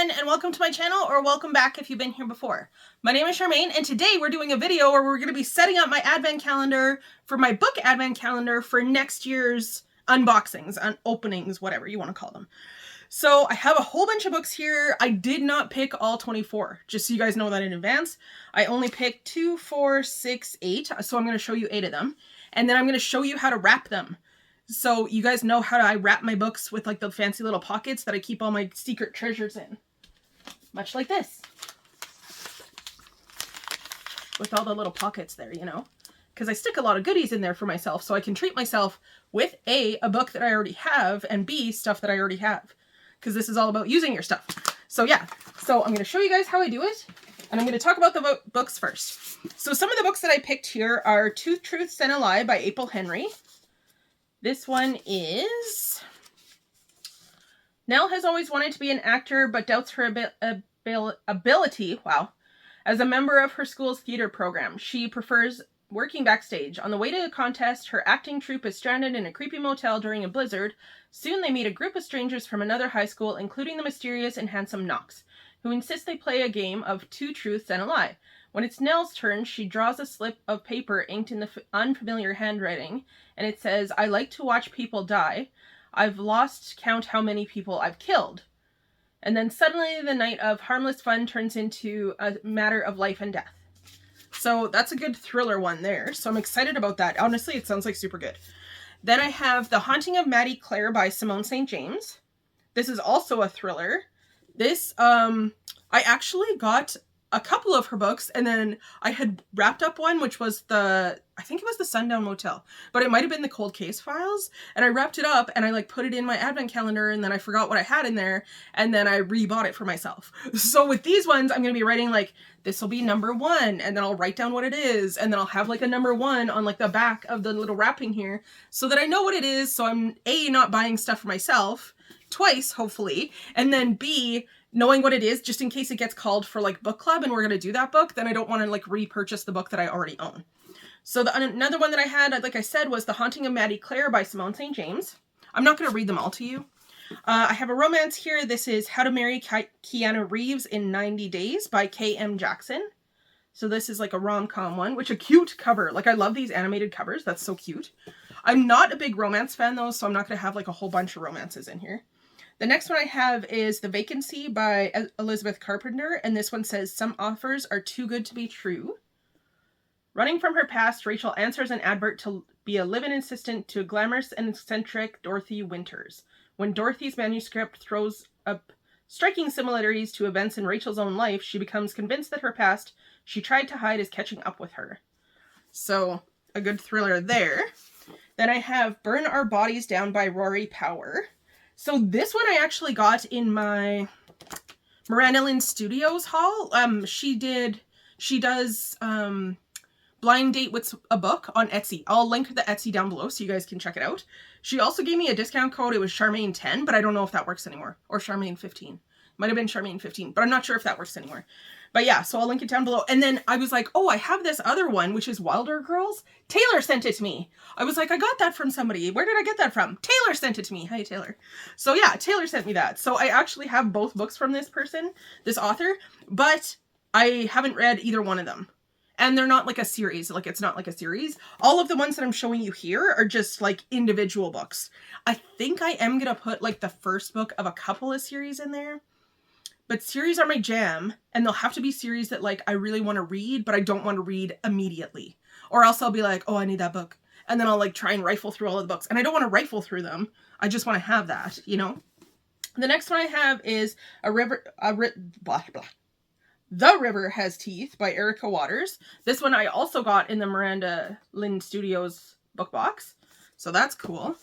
everyone, and welcome to my channel, or welcome back if you've been here before. My name is Charmaine, and today we're doing a video where we're going to be setting up my advent calendar for my book advent calendar for next year's unboxings, openings, whatever you want to call them. So I have a whole bunch of books here. I did not pick all 24, just so you guys know that in advance. I only picked 2, 4, 6, 8, so I'm going to show you 8 of them. And then I'm going to show you how to wrap them. So you guys know how I wrap my books with like the fancy little pockets that I keep all my secret treasures in. Much like this. With all the little pockets there, you know. Because I stick a lot of goodies in there for myself, so I can treat myself with A, book that I already have, and B, stuff that I already have. Because this is all about using your stuff. So yeah, so I'm going to show you guys how I do it. And I'm going to talk about the books first. So some of the books that I picked here are Two Truths and a Lie by April Henry. This one is Nell has always wanted to be an actor, but doubts her ability, as a member of her school's theater program. She prefers working backstage. On the way to a contest, her acting troupe is stranded in a creepy motel during a blizzard. Soon they meet a group of strangers from another high school, including the mysterious and handsome Knox, who insist they play a game of Two Truths and a Lie. When it's Nell's turn, she draws a slip of paper inked in the unfamiliar handwriting, and it says, "I like to watch people die. I've lost count how many people I've killed." And then suddenly the night of harmless fun turns into a matter of life and death. So that's a good thriller one there. So I'm excited about that. Honestly, it sounds like super good. Then I have The Haunting of Maddie Clare by Simone St. James. This is also a thriller. This, I actually got a couple of her books, and then I had wrapped up one, which was I think it was the Sundown Motel, but it might have been the Cold Case Files, and I wrapped it up, and I like put it in my advent calendar, and then I forgot what I had in there, and then I rebought it for myself. So with these ones, I'm going to be writing like, this will be number 1, and then I'll write down what it is, and then I'll have like a number 1 on like the back of the little wrapping here, so that I know what it is, so I'm A, not buying stuff for myself, twice, hopefully, and then B, knowing what it is, just in case it gets called for like book club and we're going to do that book, then I don't want to like repurchase the book that I already own. So another one that I had, like I said, was The Haunting of Maddie Clare by Simone St. James. I'm not going to read them all to you. I have a romance here. This is How to Marry Keanu Reeves in 90 Days by K.M. Jackson. So this is like a rom-com one, which a cute cover. Like I love these animated covers. That's so cute. I'm not a big romance fan though, so I'm not going to have like a whole bunch of romances in here. The next one I have is The Vacancy by Elizabeth Carpenter, and this one says, "Some offers are too good to be true." Running from her past, Rachel answers an advert to be a live-in assistant to glamorous and eccentric Dorothy Winters. When Dorothy's manuscript throws up striking similarities to events in Rachel's own life, she becomes convinced that her past she tried to hide is catching up with her. So, a good thriller there. Then I have Burn Our Bodies Down by Rory Power. So this one I actually got in my Miranda Lynn Studios haul. She does blind date with a book on Etsy. I'll link the Etsy down below so you guys can check it out. She also gave me a discount code. It was Charmaine10, but I don't know if that works anymore. Or Charmaine15. Might have been Charmaine15, but I'm not sure if that works anymore. But yeah, so I'll link it down below. And then I was like, oh, I have this other one, which is Wilder Girls. Taylor sent it to me. I was like, I got that from somebody. Where did I get that from? Taylor sent it to me. Hi, Taylor. So yeah, Taylor sent me that. So I actually have both books from this person, this author, but I haven't read either one of them. And they're not like a series. Like, it's not like a series. All of the ones that I'm showing you here are just like individual books. I think I am going to put like the first book of a couple of series in there. But series are my jam, and they'll have to be series that like I really want to read, but I don't want to read immediately. Or else I'll be like, oh, I need that book. And then I'll like try and rifle through all of the books. And I don't want to rifle through them. I just want to have that, you know? The next one I have is The River Has Teeth by Erica Waters. This one I also got in the Miranda Lynn Studios book box. So that's cool.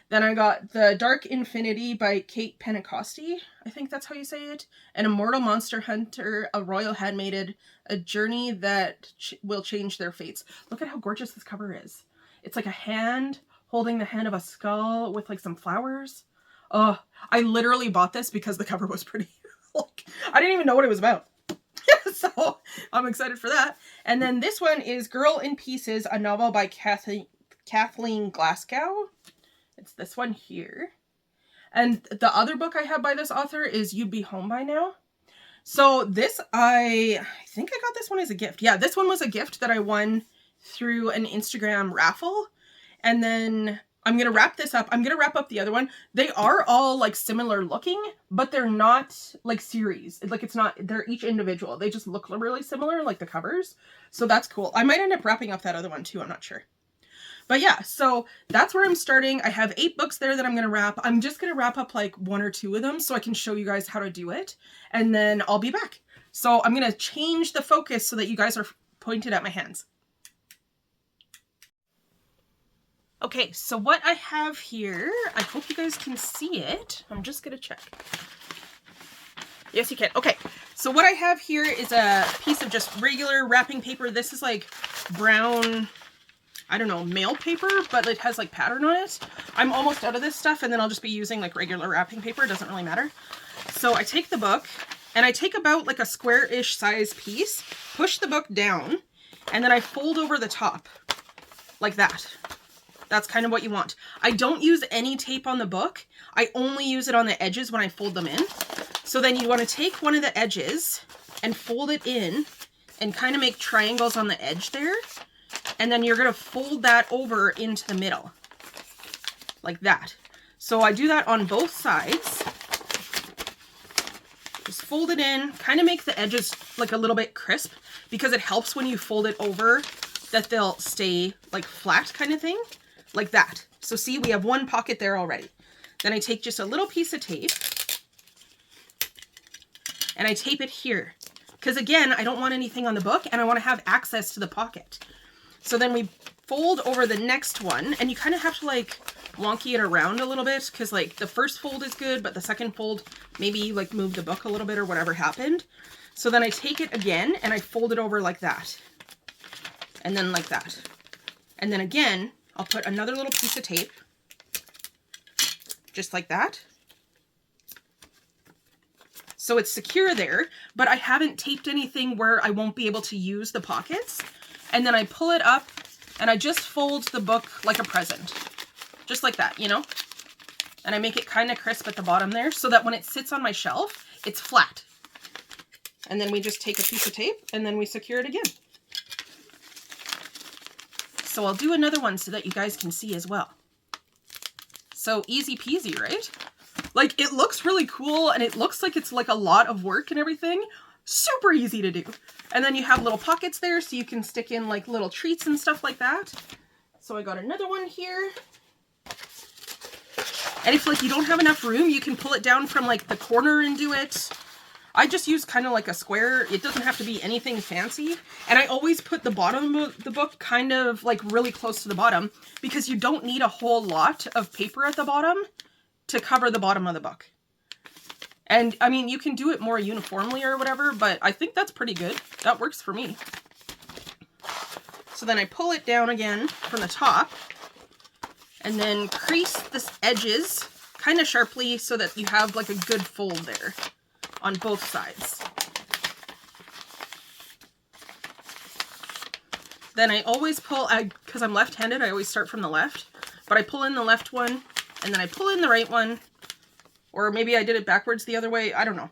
Then I got The Dark Infinity by Kate Pentecoste. I think that's how you say it. An immortal monster hunter, a royal handmaiden, a journey that will change their fates. Look at how gorgeous this cover is. It's like a hand holding the hand of a skull with like some flowers. Oh, I literally bought this because the cover was pretty. Like, I didn't even know what it was about. So I'm excited for that. And then this one is Girl in Pieces, a novel by Kathleen Glasgow. It's this one here. And the other book I have by this author is You'd Be Home by Now. So this, I think I got this one as a gift. Yeah, this one was a gift that I won through an Instagram raffle. And then I'm going to wrap this up. I'm going to wrap up the other one. They are all like similar looking, but they're not like series. Like it's not, they're each individual. They just look really similar, like the covers. So that's cool. I might end up wrapping up that other one too. I'm not sure. But yeah, so that's where I'm starting. I have 8 books there that I'm going to wrap. I'm just going to wrap up like 1 or 2 of them so I can show you guys how to do it. And then I'll be back. So I'm going to change the focus so that you guys are pointed at my hands. Okay, so what I have here, I hope you guys can see it. I'm just going to check. Yes, you can. Okay, so what I have here is a piece of just regular wrapping paper. This is like brown, I don't know, mail paper, but it has like pattern on it. I'm almost out of this stuff, and then I'll just be using like regular wrapping paper. It doesn't really matter. So I take the book, and I take about like a square-ish size piece, push the book down, and then I fold over the top like that. That's kind of what you want. I don't use any tape on the book. I only use it on the edges when I fold them in. So then you want to take one of the edges and fold it in and kind of make triangles on the edge there. And then you're going to fold that over into the middle like that. So I do that on both sides. Just fold it in, kind of make the edges like a little bit crisp because it helps when you fold it over that they'll stay like flat kind of thing. Like that. So see, we have one pocket there already. Then I take just a little piece of tape and I tape it here. Because again, I don't want anything on the book and I want to have access to the pocket. So then we fold over the next one, and you kind of have to like wonky it around a little bit because like the first fold is good, but the second fold, maybe like move the book a little bit or whatever happened. So then I take it again and I fold it over like that. And then like that. And then again, I'll put another little piece of tape, just like that. So it's secure there, but I haven't taped anything where I won't be able to use the pockets. And then I pull it up and I just fold the book like a present, just like that, you know? And I make it kind of crisp at the bottom there so that when it sits on my shelf, it's flat. And then we just take a piece of tape and then we secure it again. So I'll do another one so that you guys can see as well. So easy peasy, right? Like it looks really cool and it looks like it's like a lot of work and everything. Super easy to do. And then you have little pockets there so you can stick in like little treats and stuff like that. So I got another one here. And if like you don't have enough room, you can pull it down from like the corner and do it. I just use kind of like a square. It doesn't have to be anything fancy. And I always put the bottom of the book kind of like really close to the bottom because you don't need a whole lot of paper at the bottom to cover the bottom of the book. And I mean, you can do it more uniformly or whatever, but I think that's pretty good. That works for me. So then I pull it down again from the top and then crease the edges kind of sharply so that you have like a good fold there on both sides. Then I always pull, because I'm left-handed, I always start from the left, but I pull in the left one and then I pull in the right one, or maybe I did it backwards the other way. I don't know.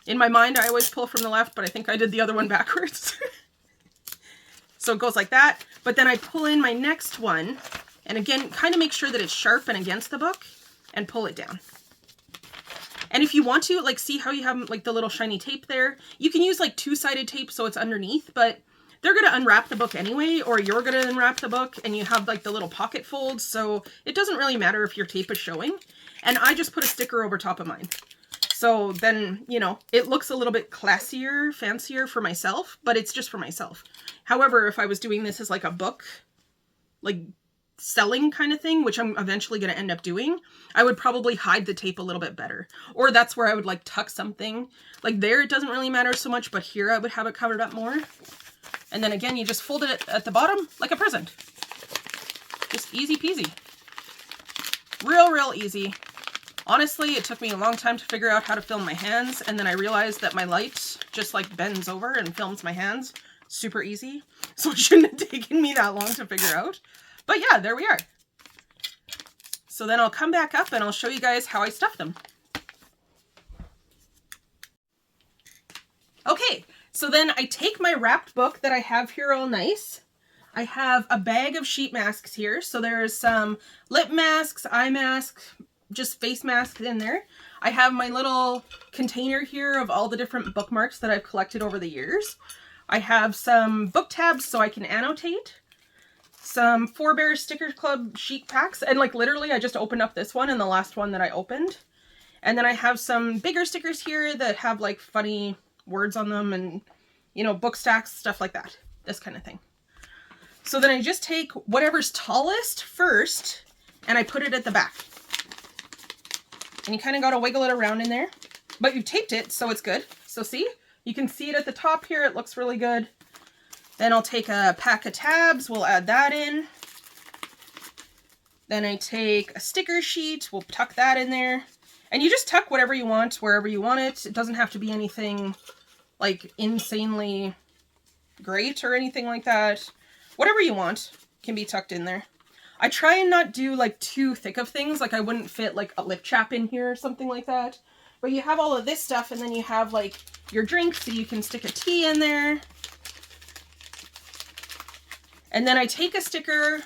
In my mind, I always pull from the left, but I think I did the other one backwards. So it goes like that, but then I pull in my next one and again, kind of make sure that it's sharp and against the book and pull it down. And if you want to, like, see how you have like the little shiny tape there? You can use like 2-sided tape so it's underneath, but they're going to unwrap the book anyway, or you're going to unwrap the book and you have like the little pocket folds. So it doesn't really matter if your tape is showing. And I just put a sticker over top of mine. So then, you know, it looks a little bit classier, fancier for myself, but it's just for myself. However, if I was doing this as like a book, like selling kind of thing, which I'm eventually going to end up doing, I would probably hide the tape a little bit better. Or that's where I would like tuck something. Like there, it doesn't really matter so much, but here I would have it covered up more. And then again, you just fold it at the bottom like a present. Just easy peasy. Real easy. Honestly, it took me a long time to figure out how to film my hands, and then I realized that my light just like bends over and films my hands. Super easy. So it shouldn't have taken me that long to figure out. But yeah, there we are. So then I'll come back up and I'll show you guys how I stuff them. So then I take my wrapped book that I have here all nice. I have a bag of sheet masks here. So there's some lip masks, eye masks, just face masks in there. I have my little container here of all the different bookmarks that I've collected over the years. I have some book tabs so I can annotate. Some Forebear Sticker Club sheet packs. And like literally I just opened up this one and the last one that I opened. And then I have some bigger stickers here that have like funny words on them and, you know, book stacks, stuff like that. This kind of thing. So then I just take whatever's tallest first and I put it at the back. And you kind of got to wiggle it around in there. But you've taped it, so it's good. So see? You can see it at the top here. It looks really good. Then I'll take a pack of tabs. We'll add that in. Then I take a sticker sheet. We'll tuck that in there. And you just tuck whatever you want, wherever you want it. It doesn't have to be anything like insanely great or anything like that. Whatever you want can be tucked in there. I try and not do like too thick of things. Like I wouldn't fit like a lip chap in here or something like that. But you have all of this stuff and then you have like your drinks, so you can stick a tea in there. And then I take a sticker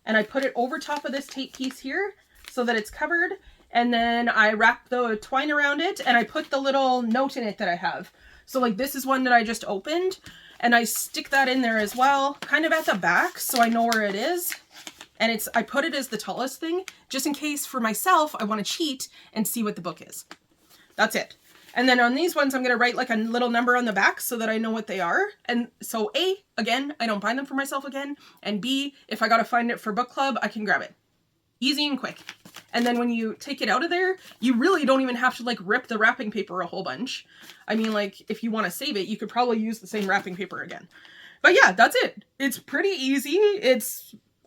and I put it over top of this tape piece here so that it's covered. And then I wrap the twine around it and I put the little note in it that I have. So like this is one that I just opened and I stick that in there as well, kind of at the back so I know where it is. And I put it as the tallest thing, just in case for myself, I want to cheat and see what the book is. That's it. And then on these ones, I'm going to write like a little number on the back so that I know what they are. And so A, again, I don't buy them for myself again. And B, if I got to find it for book club, I can grab it. Easy and quick. And then when you take it out of there, you really don't even have to like rip the wrapping paper a whole bunch. I mean, like if you want to save it, you could probably use the same wrapping paper again. But yeah, that's it. It's pretty easy.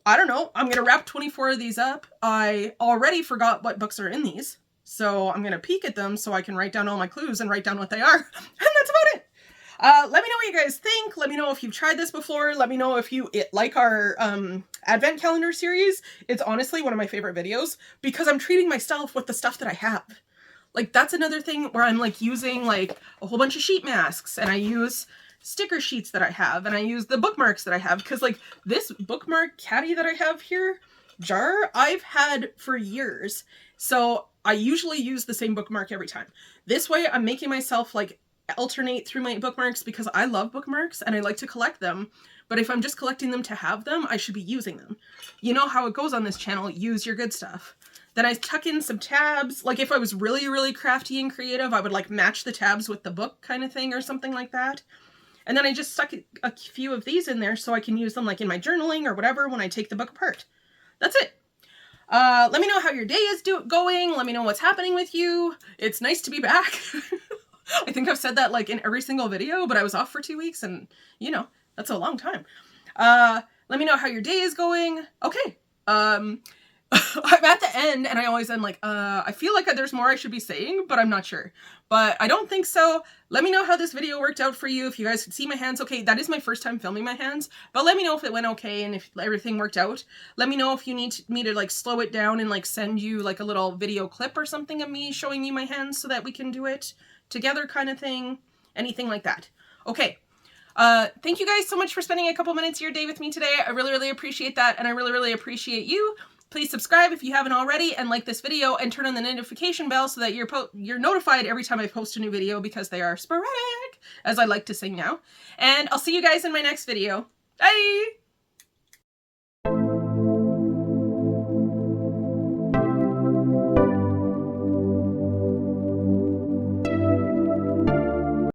I don't know, I'm going to wrap 24 of these up. I already forgot what books are in these. So I'm going to peek at them so I can write down all my clues and write down what they are. And that's about it. Let me know what you guys think. Let me know if you've tried this before. Let me know if you like our advent calendar series. It's honestly one of my favorite videos because I'm treating myself with the stuff that I have. Like that's another thing where I'm like using like a whole bunch of sheet masks and I use sticker sheets that I have and I use the bookmarks that I have because like this bookmark caddy that I have here, jar, I've had for years. So I usually use the same bookmark every time. This way I'm making myself like alternate through my bookmarks because I love bookmarks and I like to collect them. But if I'm just collecting them to have them, I should be using them. You know how it goes on this channel, use your good stuff. Then I tuck in some tabs. Like if I was really, really crafty and creative, I would like match the tabs with the book kind of thing or something like that. And then I just stuck a few of these in there so I can use them like in my journaling or whatever when I take the book apart. That's it. Let me know how your day is going. Let me know what's happening with you. It's nice to be back. I think I've said that like in every single video, but I was off for 2 weeks and you know, that's a long time. Let me know how your day is going. Okay. I'm at the end and I always end like, I feel like there's more I should be saying, but I'm not sure. But I don't think so. Let me know how this video worked out for you. If you guys could see my hands okay. That is my first time filming my hands, but let me know if it went okay and if everything worked out. Let me know if you need me to like slow it down and like send you like a little video clip or something of me showing you my hands so that we can do it together kind of thing. Anything like that. Okay. Thank you guys so much for spending a couple minutes of your day with me today. I really, really appreciate that. And I really, really appreciate you. Please subscribe if you haven't already and like this video and turn on the notification bell so that you're notified every time I post a new video because they are sporadic, as I like to say now. And I'll see you guys in my next video. Bye!